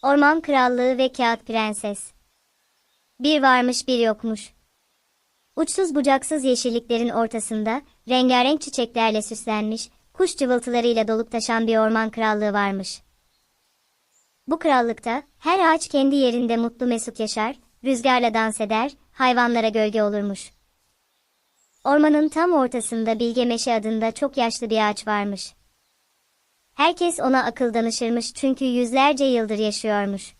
Orman Krallığı ve Kağıt Prenses. Bir varmış bir yokmuş. Uçsuz bucaksız yeşilliklerin ortasında, rengarenk çiçeklerle süslenmiş, kuş cıvıltılarıyla dolup taşan bir orman krallığı varmış. Bu krallıkta, her ağaç kendi yerinde mutlu mesut yaşar, rüzgarla dans eder, hayvanlara gölge olurmuş. Ormanın tam ortasında Bilge Meşe adında çok yaşlı bir ağaç varmış. Herkes ona akıl danışırmış çünkü yüzlerce yıldır yaşıyormuş.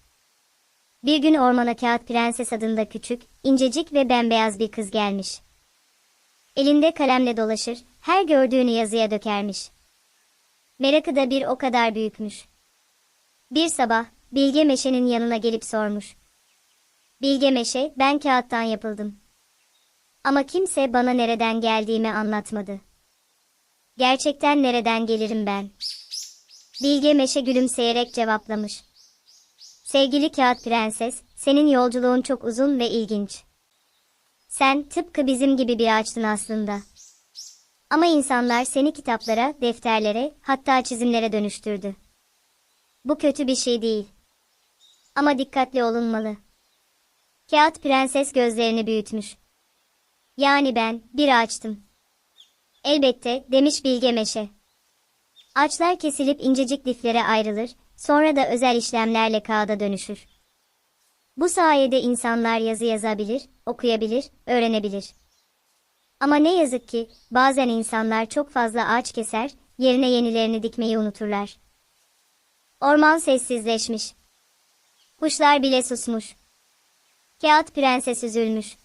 Bir gün ormana Kağıt Prenses adında küçük, incecik ve bembeyaz bir kız gelmiş. Elinde kalemle dolaşır, her gördüğünü yazıya dökermiş. Merakı da bir o kadar büyükmüş. Bir sabah, Bilge Meşe'nin yanına gelip sormuş. Bilge Meşe, ben kağıttan yapıldım. Ama kimse bana nereden geldiğimi anlatmadı. Gerçekten nereden gelirim ben? Bilge Meşe gülümseyerek cevaplamış. Sevgili Kağıt Prenses, senin yolculuğun çok uzun ve ilginç. Sen tıpkı bizim gibi bir ağaçtın aslında. Ama insanlar seni kitaplara, defterlere, hatta çizimlere dönüştürdü. Bu kötü bir şey değil. Ama dikkatli olunmalı. Kağıt Prenses gözlerini büyütmüş. Yani ben bir ağaçtım. Elbette, demiş Bilge Meşe. Ağaçlar kesilip incecik liflere ayrılır, sonra da özel işlemlerle kağıda dönüşür. Bu sayede insanlar yazı yazabilir, okuyabilir, öğrenebilir. Ama ne yazık ki, bazen insanlar çok fazla ağaç keser, yerine yenilerini dikmeyi unuturlar. Orman sessizleşmiş. Kuşlar bile susmuş. Kağıt Prenses üzülmüş.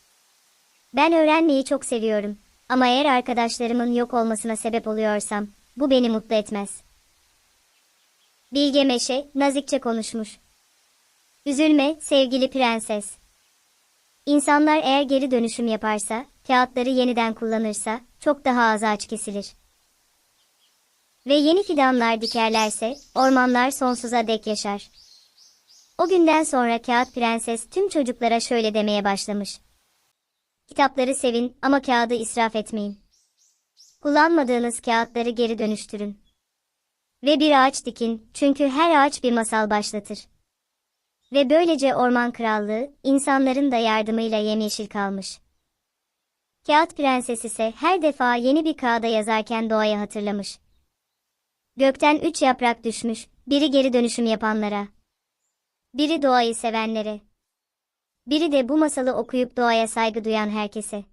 Ben öğrenmeyi çok seviyorum. Ama eğer arkadaşlarımın yok olmasına sebep oluyorsam, bu beni mutlu etmez. Bilge Meşe, nazikçe konuşmuş. Üzülme, sevgili prenses. İnsanlar eğer geri dönüşüm yaparsa, kağıtları yeniden kullanırsa, çok daha az ağaç kesilir. Ve yeni fidanlar dikerlerse, ormanlar sonsuza dek yaşar. O günden sonra Kağıt Prenses tüm çocuklara şöyle demeye başlamış. Kitapları sevin ama kağıdı israf etmeyin. Kullanmadığınız kağıtları geri dönüştürün. Ve bir ağaç dikin, çünkü her ağaç bir masal başlatır. Ve böylece Orman Krallığı, insanların da yardımıyla yemyeşil kalmış. Kağıt Prenses ise her defa yeni bir kağıda yazarken doğayı hatırlamış. Gökten 3 yaprak düşmüş, biri geri dönüşüm yapanlara. Biri doğayı sevenlere. Biri de bu masalı okuyup doğaya saygı duyan herkese.